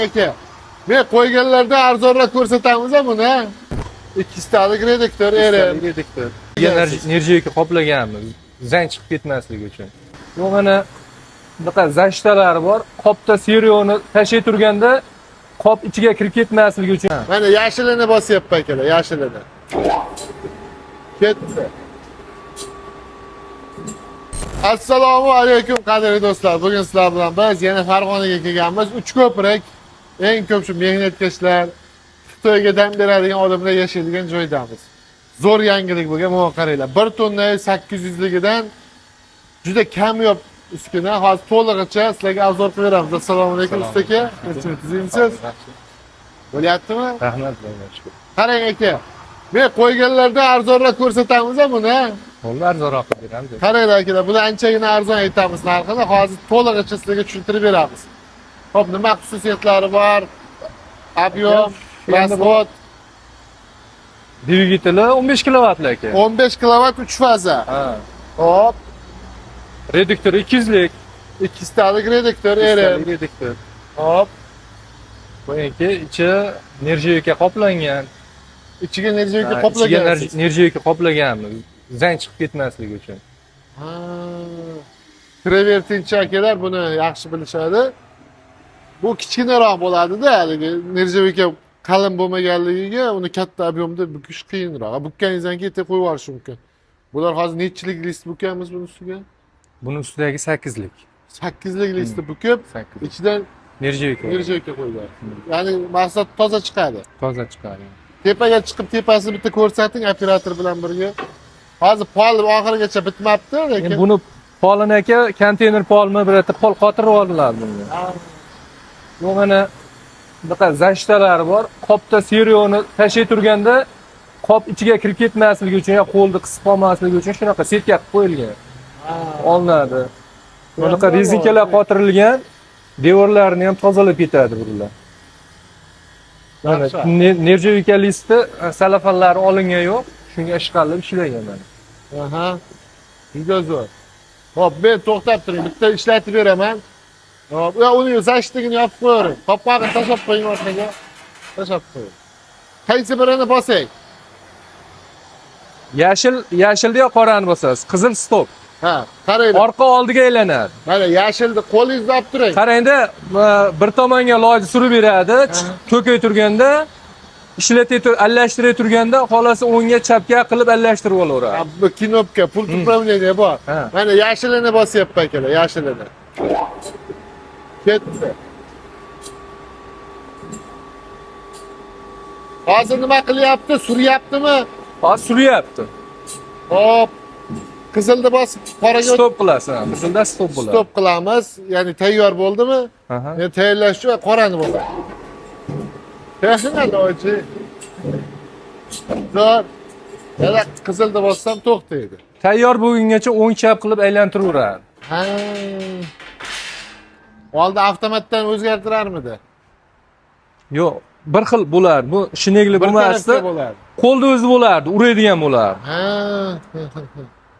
aka. Men qo'yganlarda arzonroq ko'rsatamiz buni. Ikkitalik reduktor, eren. Reduktor. Nержавейка qoplaganmiz. Zang chiqib ketmasligi uchun. Bu mana bunaqa zashtalari bor. Qopda serioni tashay turganda qop ichiga kirib ketmasligi uchun. Mana yashilini bosyapti akalar, yashilini. Ketdi. Assalomu alaykum qadrli do'stlar. Bugun sizlar bilan biz yana Farg'onaga kelganmiz. Uchko'prik eng ko'p shu mehnatkashlar, Xitoyga dam beradigan odamlar yashaydigan joydamiz. Zo'r yangilik bo'lgan, mana qaranglar. 1 tonna 800 ligidan juda kamyob uskuna. Hozir to'lig'icha sizlarga obzor qilib beramiz. Assalomu alaykum usta aka. Tinchmisiz? Bo'lyaptimi? Rahmat. Qarang aka. Men qo'yganlarda arzonroq ko'rsatamiz buni. Qo'llar arzonroq qilib beramiz. Qaranglar akalar, buni anchagina arzon aytamiz narxini. Hozir to'lig'icha sizlarga tushuntirib beramiz. Xo'p, nima xususiyatlari bor? Ob'yom, rasxod. Dvigateli 15 kilovatli aka. 15 kilovat 3 faza. Ha. Hop, Reduktor 200 lik. ikkitalik reduktor, eren. Reduktor. Hop, Buniki ichi nержавейка qoplangan. ichiga nержавейка Ichiga qoplagan. nержавейка qoplaganmiz. Zang chiqib ketmasligi uchun. Ha. Travertinchi akalar buni yaxshi bilishadi. Bu kichkinaroq bo'ladi-da, haligi nержавейка qalin bo'lmaganligiga uni katta ob'yomda bukish qiyinroq. Bukkaningizdan keyin qo'yib yuborish mumkin. Bular hozir nechilik list bukamiz buni ustiga? Buni ustidagi 8 lik. 8 lik listi bukib, 8. ichidan Nержавейка. nержавейка qo'yiladi. Ya'ni maqsad toza chiqadi. Toza chiqadi. Tepaga chiqib tepasini bitta ko'rsating operator bilan birga. Hozir pol oxirigacha bitmabdi, lekin Buni Polin aka konteyner polmi bir yerda pol qotirib oldilar bunga. Bu mana bunaqa zashtalari bor. Qopda serioni tashay turganda qop ichiga kirib ketmasligi uchun yo qo'lni qisib qolmasligi uchun shunaqa setka qilib qo'yilgan. Olinadi. Bunaqa rezinkalar qotirilgan, devorlarini ham tozalab ketadi bular. Mana nержавейка listi salafanlari olingan yo'q, shunga ishqalib ishlagan mana. aha. Juda zo'r. Hop, men to'xtab turing, bitta ishlatib beraman. Hop, uni zashtigini yopib qo'ying. Qopqog'ini tashlab qo'ying orqaga. Tashlab qo'ying. Qaysi birini bosing? Yashilni yo qorani bosasiz. Qizil stop. Ha, qaranglar. Orqa oldiga aylanadi. Mana yashilni qo'lingizda olib turing. Qarangda, bir tomonga lojni surib beradi, to'kay turganda, ishlatay alashtiray turganda, xolasi o'ngga chapga qilib alashtirib olaveradi. Bu knopka, pult upravleniya bor. Ha. Mana yashilini bosyapti akalar, yashilini. Ketdi. Hozir nima qilyapti? Suryaptimi? Hozir suryapti. Hop. Qizilni bosib, qoraga Stop qilasan. Bizda stop bo'ladi. stop qilamiz. Ya'ni tayyor bo'ldimi? Aha. Men tayyorlash uchun qorani bosam. Yaxshimanda o'chi. Zo'r. Yana qizilni bossam to'xtaydi. Tayyor bo'lgungacha o'ng chap qilib aylantiraveradi. Ha. Oldin avtomatdan o'zgartirarmidi? Yo'q, bir xil bo'lardi. Bu shinegli bo'lmasdi. bo'lardi. Qo'lda o'zi bo'lardi, uradigan bo'lardi. Ha.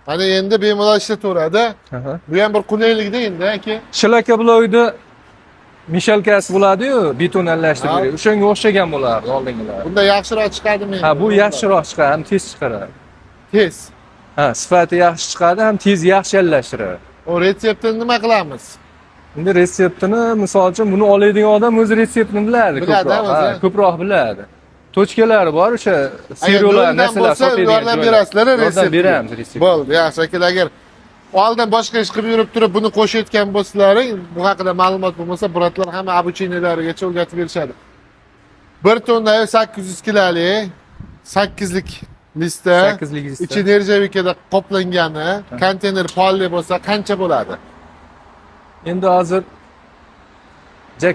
Mana endi bemalol ishlataveradi. Aha. Bu ham bir qulaylikda endi aka. Shilaka bloyda mishalkasi bo'ladi-yu, beton alashtirib beradi. O'shanga o'xshagan bo'lardi oldingilar. Bunda yaxshiroq chiqadimi? Ha, bu yaxshiroq chiqadi, ham tez chiqaradi. Tez. Ha, sifati yaxshi chiqadi, ham tez yaxshi alashtiradi. O retseptini nima qilamiz? Endi retseptini, misol uchun, buni oladigan odam o'zi retseptini biladi, Biladi, ko'proq. o'zi. Ha, ko'proq biladi. Tochkalari bor, o'sha seriyalar, narsalar sotadigan. Yordam berasizlar, resept. Beramiz resept. Bo'ldi, yaxshi akalar. Agar oldin boshqa ish qilib yurib turib buni qo'shayotgan bo'lsalaring, bu haqida ma'lumot bo'lmasa, bratlar hamma обучениялarigacha o'rgatib berishadi. 1 tonna 800 kiloli 8 lik lista, 8 lik lista. ichi nержавейкада qoplangani, konteyner polli bo'lsa qancha bo'ladi? Endi hozir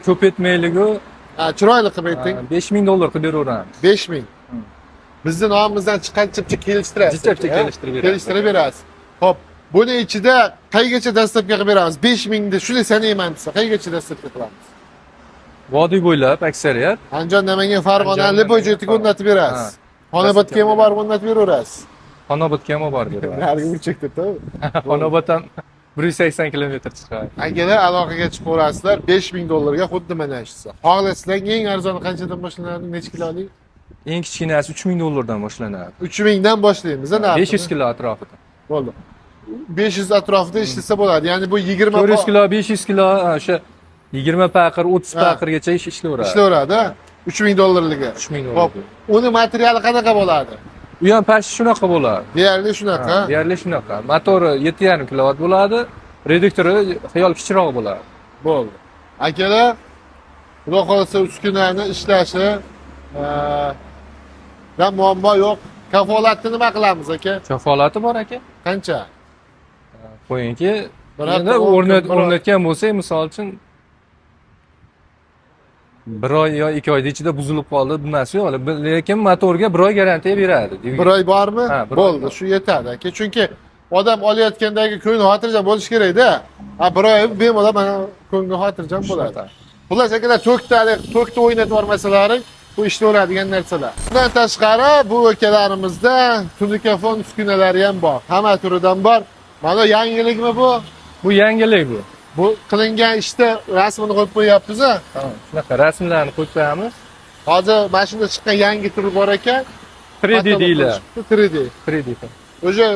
ko'p etmayligu, Ha, chiroyli qilib ayting. $5000 qilib beraveramiz. 5000. Bizning nomimizdan chiqqancha kelishtirasiz. Jichcha kelishtirib beramiz. Kelishtirib berasiz. Xo'p, buni ichida qaygacha dastlabki qilib beramiz? 5000 ni shuni sanayman desa, qaygacha dastlabki qilamiz? Vodiy bo'ylab aksariyat. Andijon, Namangan, Farg'ona, Lipoy joyiga o'rnatib berasiz. Xonobodga ham borib o'rnatib beraverasiz. Xonobodga ham bor beramiz. Narigi burchakda, to'g'ri? Xonobod ham 180 kilometr chiqadi. Agar aloqaga chiqaverasizlar, 5000 dollarga xuddi mana shu. Xohlasizlar eng arzoni qanchadan boshlanadi? Necha kilolik? Eng kichkinasi 3000 dollardan boshlanadi. 3000 dan boshlaymiz, narxi. 500 kilo atrofida. Bo'ldi. 500 atrofida ishlasa bo'ladi. Ya'ni bu 20 400 kilo, 500 kilo, o'sha 20 paqir, 30 paqirgacha ishlayveradi. ishlayveradi. 3000 dollarligi. 3000 Hop. dollar. Uni materiali qanaqa bo'ladi? U ham past shunaqa bo'ladi. Deyarli shunaqa. Deyarli shunaqa. Motori 7,5 kilovat bo'ladi, reduktori xiyol kichikroq bo'ladi. Bo'ldi. Akalar, xudo xolasa uskunani ishlashi dan muammo yo'q. Kafolatni nima qilamiz aka? Kafolati bor aka. Qancha? Qo'yingki, Bir endi hafta o'rnatgan bo'lsak, misol uchun 1 oy yo 2 oyda ichida buzilib qoldi, bunasi yo'q. Lekin motorga 1 oy garantiya beradi. Bir oy bormi? Ha, bir oy Bo'ldi, bor. shu yetadi aka. Chunki odam olayotgandagi ko'ngli xotirjam bo'lish kerak-da. Ha, bir oy bemalol mana ko'ngli xotirjam bo'ladi. Xullas akalar, to'kda o'ynatib yubormasalaring, bu ishlayveradigan narsalar. Bundan tashqari, bu akalarimizda tunikafon uskunalari ham bor. Hamma turidan bor. Mana yangilikmi bu? Bu yangilik bu. Bu qilingan ishda rasmini qo'yib qo'yapmiz-a? Shunaqa rasmlarni qo'yib qo'yamiz. Hozir mana shunda chiqqan yangi tur bor ekan. 3D deyiladi. 3D. 3D. O'sha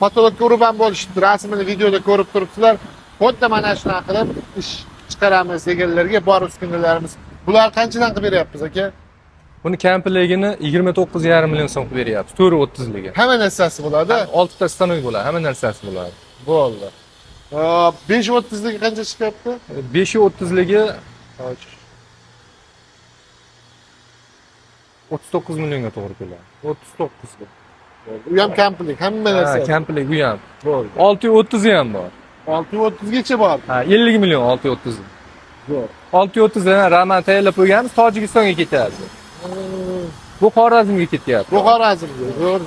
patologga urib ham bo'lishdi. Rasmini videoda ko'rib turibsizlar. Xuddi mana shunaqa qilib ish chiqaramiz deganlarga bor uskunalarimiz. Bular qanchadan qilib beryapmiz aka? Buni komplegini 29,5 million so'm qilib beryapmiz. 430 ga. Hamma narsasi bo'ladi. 6 ta stanok bo'ladi, hamma narsasi bo'ladi. Bo'ldi. 530 ga qancha chiqyapti? 530ligi 39 millionga to'g'ri keladi. 39 ga. U ham komplet, hamma narsa. Ha, kompleg bu ham. Bo'ldi. 630 ham bor. 630 gacha bor. Ha, 50 million 630. Zo'r. 630 dan Raman tayyorlab qo'yganmiz, Tojikistonga ketadi. Bu Xorazmga ketyapti. Bu Xorazmga. Zo'r.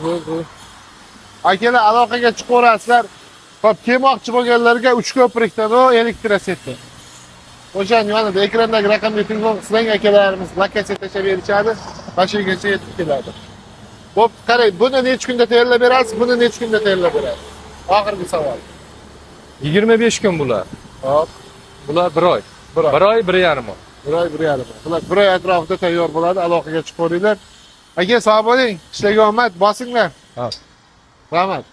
Akalar aloqaga chiqaverasizlar. Xo'p, kelmoqchi bo'lganlarga 3 ko'prikdan o elektroseti. O'shani yonida ekrandagi raqamga telefon qilsang akalarimiz lokatsiya tashlab berishadi, mashinaga yetib keladi. Xo'p, qarang, buni necha kunda tayyorlab berasiz, buni necha kunda tayyorlab berasiz? Oxirgi savol. 25 kun bular. Hop, Bular 1 oy. 1 oy, 1,5 oy. 1 oy, 1,5 oy. Bular 1 oy atrofida tayyor bo'ladi, aloqaga chiqaveringlar. Aka, sog' bo'ling, ishlaga omad, bosinglar. Ha. Rahmat.